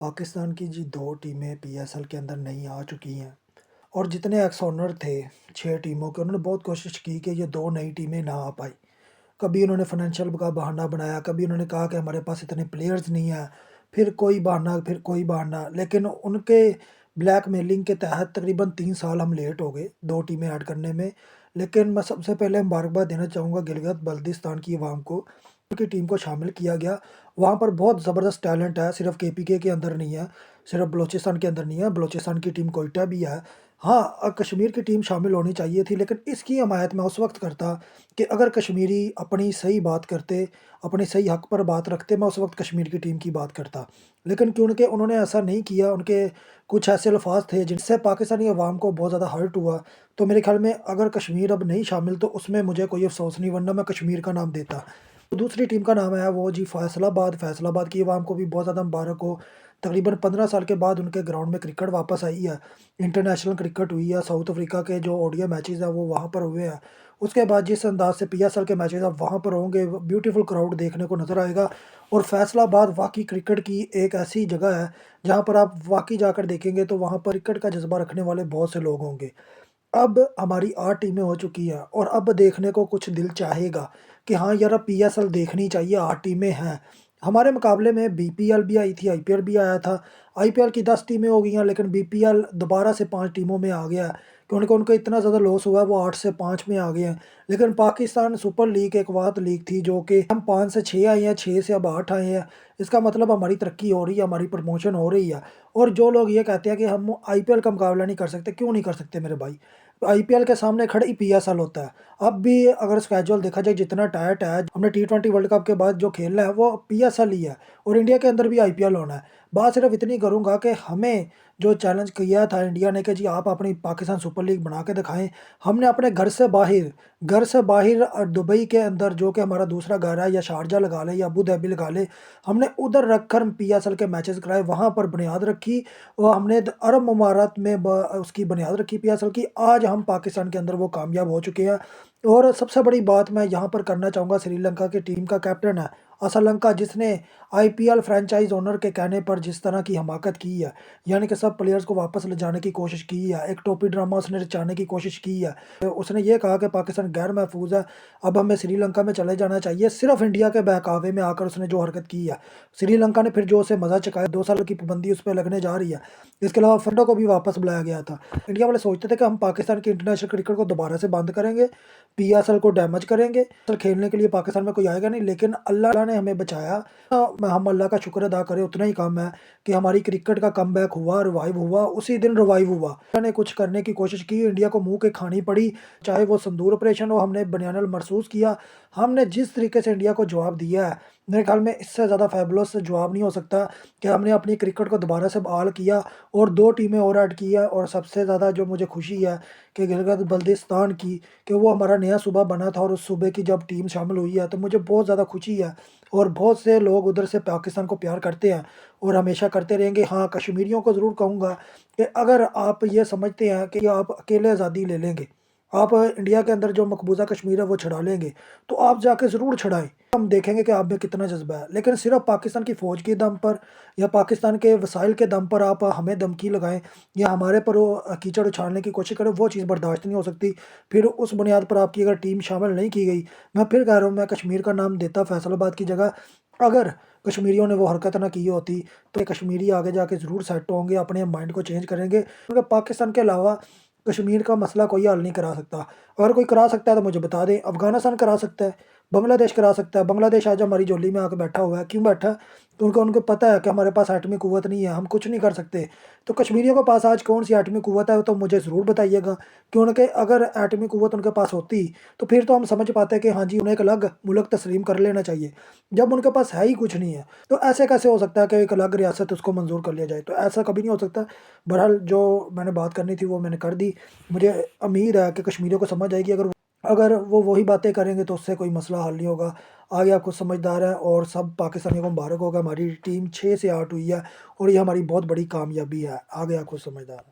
पाकिस्तान की जी 2 टीमें पीएसएल के अंदर नई आ चुकी हैं और जितने एक्स ओनर थे 6 टीमों के, उन्होंने बहुत कोशिश की कि ये 2 नई टीमें ना आ पाई। कभी उन्होंने फाइनेंशियल का बहाना बनाया, कभी उन्होंने कहा कि हमारे पास इतने प्लेयर्स नहीं हैं, फिर कोई बहाना, फिर कोई बहाना। लेकिन उनके ब्लैकमेलिंग के तहत तकरीबन 3 साल हम लेट हो गए 2 टीमें ऐड करने में। लेकिन मैं सबसे पहले मुबारकबाद देना चाहूँगा गिलगित बल्तिस्तान की अवाम को, उनकी टीम को शामिल किया गया। वहाँ पर बहुत ज़बरदस्त टैलेंट है, सिर्फ़ केपीके के अंदर नहीं है, सिर्फ़ बलूचिस्तान के अंदर नहीं है, बलूचिस्तान की टीम कोयटा भी है। हाँ, कश्मीर की टीम शामिल होनी चाहिए थी, लेकिन इसकी हमायत मैं उस वक़्त करता कि अगर कश्मीरी अपनी सही बात करते, अपने सही हक़ पर बात रखते, मैं उस वक़्त कश्मीर की टीम की बात करता। लेकिन क्योंकि उन्होंने ऐसा नहीं किया, उनके कुछ ऐसे अल्फ़ाज़ थे जिनसे पाकिस्तानी अवाम को बहुत ज़्यादा हर्ट हुआ। तो मेरे ख़्याल में अगर कश्मीर अब नहीं शामिल तो उसमें मुझे कोई अफ़सोस नहीं, वरना मैं कश्मीर का नाम देता। दूसरी टीम का नाम है वो जी फैसलाबाद। फैसलाबाद की अवाम को भी बहुत ज़्यादा मुबारक हो। तकरीबन 15 साल के बाद उनके ग्राउंड में क्रिकेट वापस आई है। इंटरनेशनल क्रिकेट हुई है, साउथ अफ्रीका के जो ओडीआई मैचेज़ हैं वो वहाँ पर हुए हैं। उसके बाद जिस अंदाज़ से पीएसएल के मैचेज़ अब वहाँ पर होंगे, ब्यूटीफुल क्राउड देखने को नज़र आएगा। और फैसलाबाद वाक़ई क्रिकेट की एक ऐसी जगह है, जहाँ पर आप वाक़ई जाकर देखेंगे तो वहाँ पर क्रिकेट का जज़्बा रखने वाले बहुत से लोग होंगे। अब हमारी 8 टीमें हो चुकी हैं और अब देखने को कुछ दिल चाहेगा कि हाँ यार, अब पीएसएल देखनी चाहिए, 8 टीमें हैं। हमारे मुकाबले में बीपीएल भी आई थी, आईपीएल भी आया था। आईपीएल की 10 टीमें हो गई हैं, लेकिन बीपीएल दोबारा से 5 टीमों में आ गया है, क्योंकि उनको इतना ज़्यादा लॉस हुआ है, वो 8 से 5 में आ गए हैं। लेकिन पाकिस्तान सुपर लीग एक वात लीग थी जो कि हम 5 से 6 आए हैं, 6 से अब 8 आए हैं। इसका मतलब हमारी तरक्की हो रही है, हमारी प्रमोशन हो रही है। और जो लोग ये कहते हैं कि हम आईपीएल का मुकाबला नहीं कर सकते, क्यों नहीं कर सकते मेरे भाई? आईपीएल के सामने खड़े ही पीएसएल होता है। अब भी अगर स्केड्यूल देखा जाए, जितना टाइट है, हमने टी20 वर्ल्ड कप के बाद जो खेलना है वो पीएसएल ही है और इंडिया के अंदर भी आईपीएल होना है। बात सिर्फ इतनी करूँगा कि हमें जो चैलेंज किया था इंडिया ने कि जी आप अपनी पाकिस्तान सुपर लीग बना के दिखाएँ। हमने अपने घर से बाहर दुबई के अंदर, जो कि हमारा दूसरा घर है, या शारजा लगा लें या अबू धाबी लगा लें, हमने उधर रखकर पीएसएल के मैचेज़ कराए, वहाँ पर बुनियाद रखी और हमने अरब इमारात में ब उसकी बुनियाद रखी पीएसएल की। आज हम पाकिस्तान के अंदर वो कामयाब हो चुके हैं। और सबसे बड़ी बात मैं यहाँ पर करना चाहूँगा, श्रीलंका की टीम का कैप्टन है असलंका, जिसने आईपीएल फ्रैंचाइज़ ओनर के कहने पर जिस तरह की हमाकत की है, यानी कि सब प्लेयर्स को वापस ले जाने की कोशिश की है, एक टोपी ड्रामा उसने रचाने की कोशिश की है। उसने ये कहा कि पाकिस्तान गैर महफूज़ है, अब हमें श्रीलंका में चले जाना चाहिए। सिर्फ़ इंडिया के बहकावे में आकर उसने जो हरकत की है, श्रीलंका ने फिर जो उसे मज़ा चखाया, 2 साल की पाबंदी उस पे लगने जा रही है। इसके अलावा फंडो को भी वापस बुलाया गया था। इंडिया वाले सोचते थे कि हम पाकिस्तान की इंटरनेशनल क्रिकेट को दोबारा से बंद करेंगे, पीएसएल को डैमेज करेंगे, तो खेलने के लिए पाकिस्तान में कोई आएगा नहीं, लेकिन अल्लाह ने हमें बचाया। हम अल्लाह का शुक्र अदा करें, उतना ही कम है कि हमारी क्रिकेट का कमबैक हुआ, रिवाइव हुआ, उसी दिन रिवाइव हुआ। अल्लाह ने कुछ करने की कोशिश की, इंडिया को मुँह के खानी पड़ी, चाहे वो संदूर ऑपरेशन हो, हमने बनियानल महसूस किया। हमने जिस तरीके से इंडिया को जवाब दिया है, मेरे ख्याल में इससे ज़्यादा फ़ैबुलस जवाब नहीं हो सकता कि हमने अपनी क्रिकेट को दोबारा से बहाल किया और 2 टीमें और ऐड की है। और सबसे ज़्यादा जो मुझे खुशी है कि गिलगित बल्तिस्तान की, कि वो हमारा नया सूबा बना था और उस सूबे की जब टीम शामिल हुई है, तो मुझे बहुत ज़्यादा खुशी है। और बहुत से लोग उधर से पाकिस्तान को प्यार करते हैं और हमेशा करते रहेंगे। हाँ, कश्मीरियों को ज़रूर कहूँगा कि अगर आप ये समझते हैं कि आप अकेले आज़ादी ले लेंगे, आप इंडिया के अंदर जो मकबूज़ा कश्मीर है वो छुड़ा लेंगे, तो आप जाके ज़रूर छुड़ाएँ। हम देखेंगे कि आप में कितना जज़्बा है। लेकिन सिर्फ़ पाकिस्तान की फ़ौज के दम पर या पाकिस्तान के वसाइल के दम पर आप हमें धमकी लगाएँ या हमारे पर वो कीचड़ उछालने की कोशिश करें, वो चीज़ बर्दाश्त नहीं हो सकती। फिर उस बुनियाद पर आपकी अगर टीम शामिल नहीं की गई, मैं फिर कह रहा हूँ, मैं कश्मीर का नाम देता फैसलाबाद की जगह। अगर कश्मीरियों ने वो हरकत ना की होती, तो कश्मीरी आगे जाके ज़रूर सेट होंगे, अपने माइंड को चेंज करेंगे, क्योंकि पाकिस्तान के अलावा कश्मीर का मसला कोई हल नहीं करा सकता। अगर कोई करा सकता है तो मुझे बता दें, अफ़गानिस्तान करा सकता है, बांग्लादेश करा सकता है। बांग्लादेश आज हमारी झोली में आके बैठा हुआ है, क्यों बैठा है? क्योंकि उनको पता है कि हमारे पास एटमी क़ुव्वत नहीं है, हम कुछ नहीं कर सकते। तो कश्मीरियों के पास आज कौन-सी एटमी क़ुव्वत है, तो मुझे ज़रूर बताइएगा, क्योंकि अगर एटमी क़ुव्वत उनके पास होती, तो फिर तो हम समझ पाते कि हाँ जी, उन्हें एक अलग मुल्क तस्लीम कर लेना चाहिए। जब उनके पास है ही कुछ नहीं है, तो ऐसे कैसे हो सकता है कि एक अलग रियासत उसको मंज़ूर कर लिया जाए? तो ऐसा कभी नहीं हो सकता। बहरहाल जो मैंने बात करनी थी वो मैंने कर दी। मुझे उम्मीद है कि कश्मीरियों को समझ आएगी। अगर वो वही बातें करेंगे तो उससे कोई मसला हल नहीं होगा। आगे आप खुद समझदार हैं और सब पाकिस्तानियों को मुबारक होगा, हमारी टीम 6 से 8 हुई है और ये हमारी बहुत बड़ी कामयाबी है। आगे आप खुद समझदार हैं।